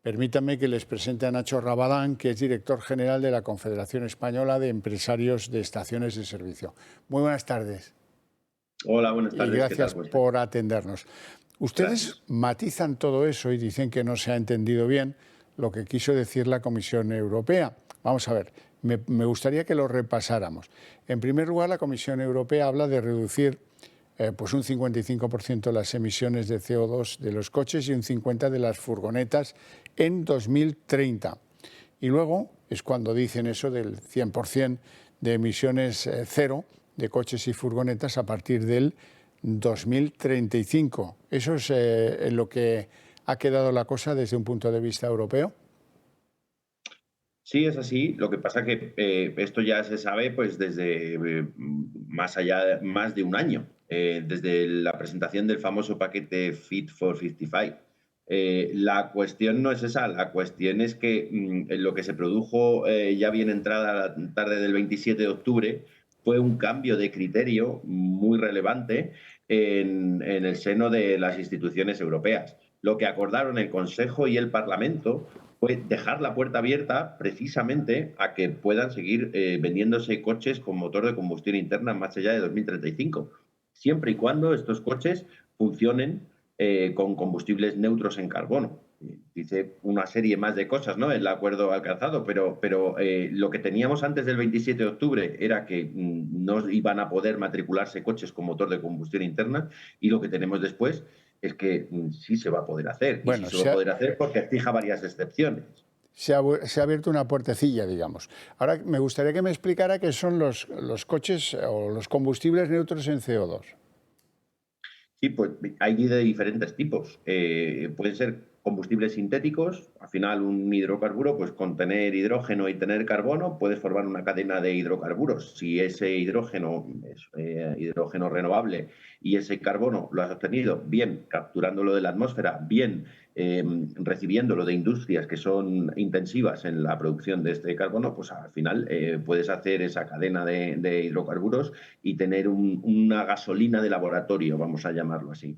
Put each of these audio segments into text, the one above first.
Permítanme que les presente a Nacho Rabadán, que es director general de la Confederación Española de Empresarios de Estaciones de Servicio. Muy buenas tardes. Hola, buenas Y tardes. ¿Qué tal? gracias por atendernos. Ustedes Gracias. matizan todo eso y dicen que no se ha entendido bien lo que quiso decir la Comisión Europea. Vamos a ver, me gustaría que lo repasáramos. En primer lugar, la Comisión Europea habla de reducir pues un 55% las emisiones de CO2 de los coches y un 50% de las furgonetas en 2030. Y luego es cuando dicen eso del 100% de emisiones cero de coches y furgonetas a partir del 2035. ¿Eso es en lo que ha quedado la cosa desde un punto de vista europeo? Sí, es así. Lo que pasa que esto ya se sabe pues desde más de un año, desde la presentación del famoso paquete Fit for 55. La cuestión no es esa, la cuestión es que lo que se produjo ya bien entrada la tarde del 27 de octubre fue un cambio de criterio muy relevante en el seno de las instituciones europeas. Lo que acordaron el Consejo y el Parlamento fue dejar la puerta abierta precisamente a que puedan seguir vendiéndose coches con motor de combustión interna más allá de 2035, siempre y cuando estos coches funcionen con combustibles neutros en carbono. Dice una serie más de cosas, ¿no? El acuerdo alcanzado, pero lo que teníamos antes del 27 de octubre era que no iban a poder matricularse coches con motor de combustión interna, y lo que tenemos después es que sí se va a poder hacer, y sí Bueno, se va a poder hacer porque fija varias excepciones. se ha abierto una puertecilla, digamos. Ahora me gustaría que me explicara qué son los coches o los combustibles neutros en CO2. Sí, pues hay de diferentes tipos. Pueden ser combustibles sintéticos. Al final, un hidrocarburo, pues con tener hidrógeno y tener carbono, puedes formar una cadena de hidrocarburos. Si ese hidrógeno es hidrógeno renovable y ese carbono lo has obtenido bien capturándolo de la atmósfera, bien recibiéndolo de industrias que son intensivas en la producción de este carbono, pues al final puedes hacer esa cadena de hidrocarburos y tener una gasolina de laboratorio, vamos a llamarlo así.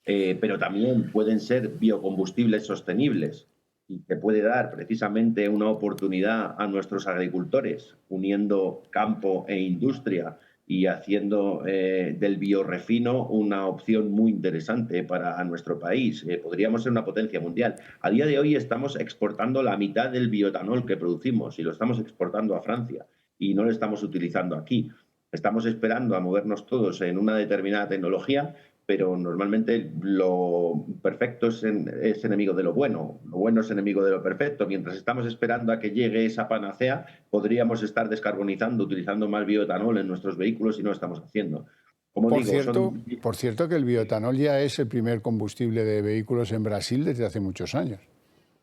Pero también pueden ser biocombustibles sostenibles, y que puede dar precisamente una oportunidad a nuestros agricultores, uniendo campo e industria y haciendo del biorrefino una opción muy interesante para nuestro país. Podríamos ser una potencia mundial. A día de hoy estamos exportando la mitad del bioetanol que producimos y lo estamos exportando a Francia y no lo estamos utilizando aquí. Estamos esperando a movernos todos en una determinada tecnología, pero normalmente lo perfecto es enemigo de lo bueno es enemigo de lo perfecto. Mientras estamos esperando a que llegue esa panacea, podríamos estar descarbonizando, utilizando más bioetanol en nuestros vehículos y no lo estamos haciendo. Como digo, Por cierto que el bioetanol ya es el primer combustible de vehículos en Brasil desde hace muchos años.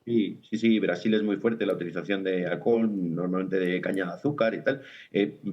Sí, Brasil es muy fuerte la utilización de alcohol, normalmente de caña de azúcar y tal,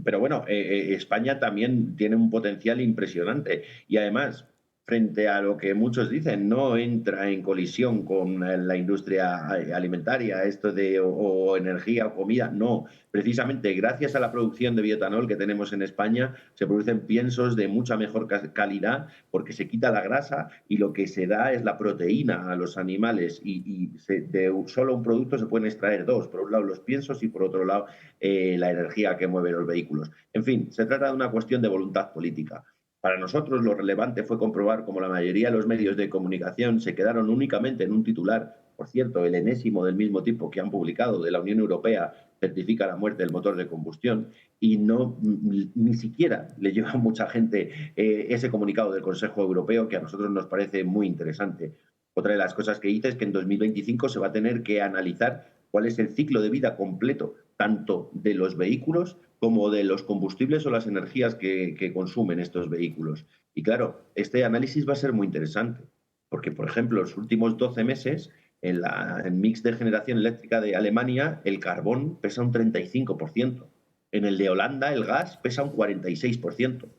pero bueno, España también tiene un potencial impresionante y además, frente a lo que muchos dicen, no entra en colisión con la industria alimentaria, esto de o energía o comida, no. Precisamente gracias a la producción de bioetanol que tenemos en España, se producen piensos de mucha mejor calidad porque se quita la grasa y lo que se da es la proteína a los animales, y de solo un producto se pueden extraer dos: por un lado los piensos y por otro lado la energía que mueve los vehículos. En fin, se trata de una cuestión de voluntad política. Para nosotros lo relevante fue comprobar cómo la mayoría de los medios de comunicación se quedaron únicamente en un titular. Por cierto, el enésimo del mismo tipo que han publicado, de la Unión Europea, certifica la muerte del motor de combustión, y no ni siquiera le lleva a mucha gente ese comunicado del Consejo Europeo, que a nosotros nos parece muy interesante. Otra de las cosas que dice es que en 2025 se va a tener que analizar cuál es el ciclo de vida completo, tanto de los vehículos como de los combustibles o las energías que consumen estos vehículos. Y claro, este análisis va a ser muy interesante, porque, por ejemplo, los últimos 12 meses, en el mix de generación eléctrica de Alemania, el carbón pesa un 35%. En el de Holanda, el gas pesa un 46%.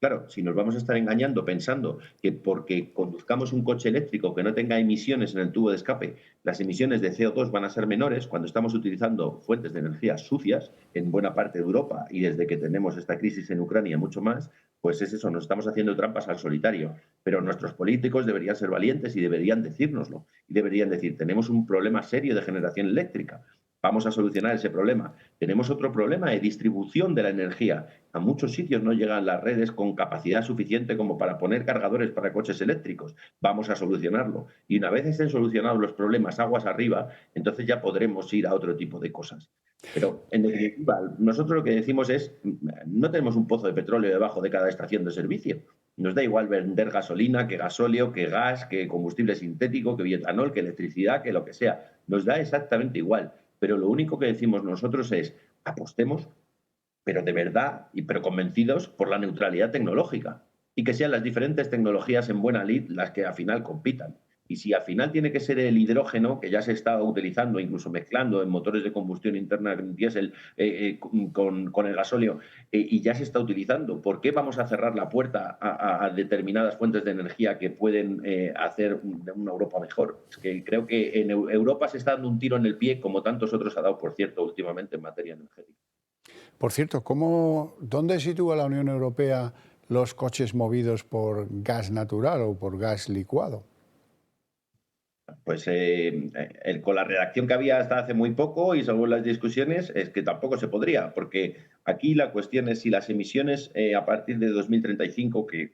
Claro, si nos vamos a estar engañando pensando que porque conduzcamos un coche eléctrico que no tenga emisiones en el tubo de escape, las emisiones de CO2 van a ser menores cuando estamos utilizando fuentes de energía sucias en buena parte de Europa y desde que tenemos esta crisis en Ucrania mucho más, pues es eso, nos estamos haciendo trampas al solitario. Pero nuestros políticos deberían ser valientes y deberían decírnoslo. Y deberían decir, tenemos un problema serio de generación eléctrica. Vamos a solucionar ese problema. Tenemos otro problema de distribución de la energía. A muchos sitios no llegan las redes con capacidad suficiente como para poner cargadores para coches eléctricos. Vamos a solucionarlo. Y una vez estén solucionados los problemas aguas arriba, entonces ya podremos ir a otro tipo de cosas. Pero, en definitiva, nosotros lo que decimos es, no tenemos un pozo de petróleo debajo de cada estación de servicio. Nos da igual vender gasolina, que gasóleo, que gas, que combustible sintético, que bioetanol, que electricidad, que lo que sea. Nos da exactamente igual. Pero lo único que decimos nosotros es, apostemos pero de verdad, pero convencidos por la neutralidad tecnológica y que sean las diferentes tecnologías en buena lid las que al final compitan. Y si al final tiene que ser el hidrógeno, que ya se está utilizando, incluso mezclando en motores de combustión interna diésel con el gasóleo, y ya se está utilizando, ¿por qué vamos a cerrar la puerta a determinadas fuentes de energía que pueden hacer una Europa mejor? Es que creo que en Europa se está dando un tiro en el pie, como tantos otros ha dado, por cierto, últimamente en materia energética. Por cierto, ¿dónde sitúa la Unión Europea los coches movidos por gas natural o por gas licuado? Pues con la redacción que había hasta hace muy poco y según las discusiones es que tampoco se podría, porque aquí la cuestión es si las emisiones a partir de 2035, que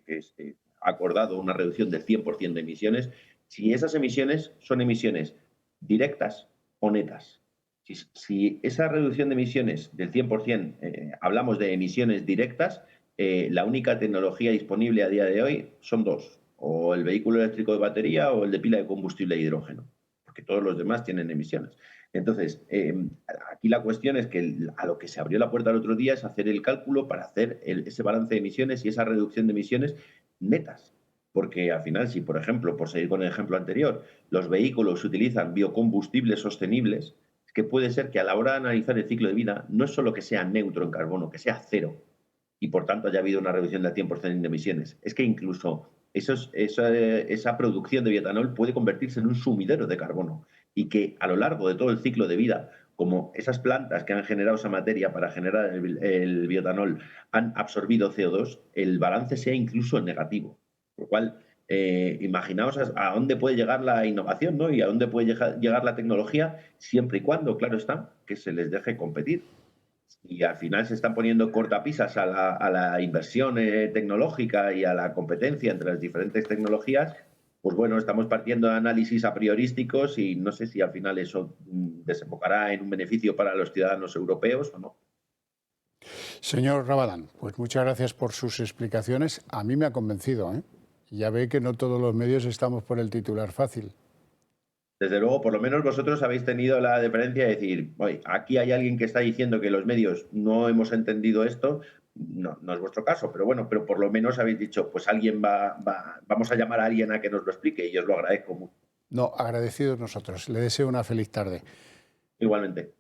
ha acordado una reducción del 100% de emisiones, si esas emisiones son emisiones directas o netas. Si esa reducción de emisiones del 100% hablamos de emisiones directas, la única tecnología disponible a día de hoy son dos, o el vehículo eléctrico de batería o el de pila de combustible de hidrógeno, porque todos los demás tienen emisiones. Entonces, aquí la cuestión es que a lo que se abrió la puerta el otro día es hacer el cálculo para hacer ese balance de emisiones y esa reducción de emisiones netas. Porque al final, si por ejemplo, por seguir con el ejemplo anterior, los vehículos utilizan biocombustibles sostenibles, es que puede ser que a la hora de analizar el ciclo de vida no es solo que sea neutro en carbono, que sea cero, y por tanto haya habido una reducción del 100% de emisiones. Es que incluso esa producción de bioetanol puede convertirse en un sumidero de carbono y que a lo largo de todo el ciclo de vida, como esas plantas que han generado esa materia para generar el bioetanol han absorbido CO2, el balance sea incluso negativo. Por lo cual, imaginaos a dónde puede llegar la innovación, ¿no? Y a dónde puede llegar la tecnología, siempre y cuando, claro está, que se les deje competir. Y al final se están poniendo cortapisas a la inversión tecnológica y a la competencia entre las diferentes tecnologías, pues bueno, estamos partiendo de análisis a priorísticos y no sé si al final eso desembocará en un beneficio para los ciudadanos europeos o no. Señor Rabadán, pues muchas gracias por sus explicaciones. A mí me ha convencido, ¿eh? Ya ve que no todos los medios estamos por el titular fácil. Desde luego, por lo menos vosotros habéis tenido la deferencia de decir, oye, aquí hay alguien que está diciendo que los medios no hemos entendido esto, no, no es vuestro caso, pero bueno, pero por lo menos habéis dicho, pues vamos a llamar a alguien a que nos lo explique y os lo agradezco mucho. No, agradecidos nosotros. Le deseo una feliz tarde. Igualmente.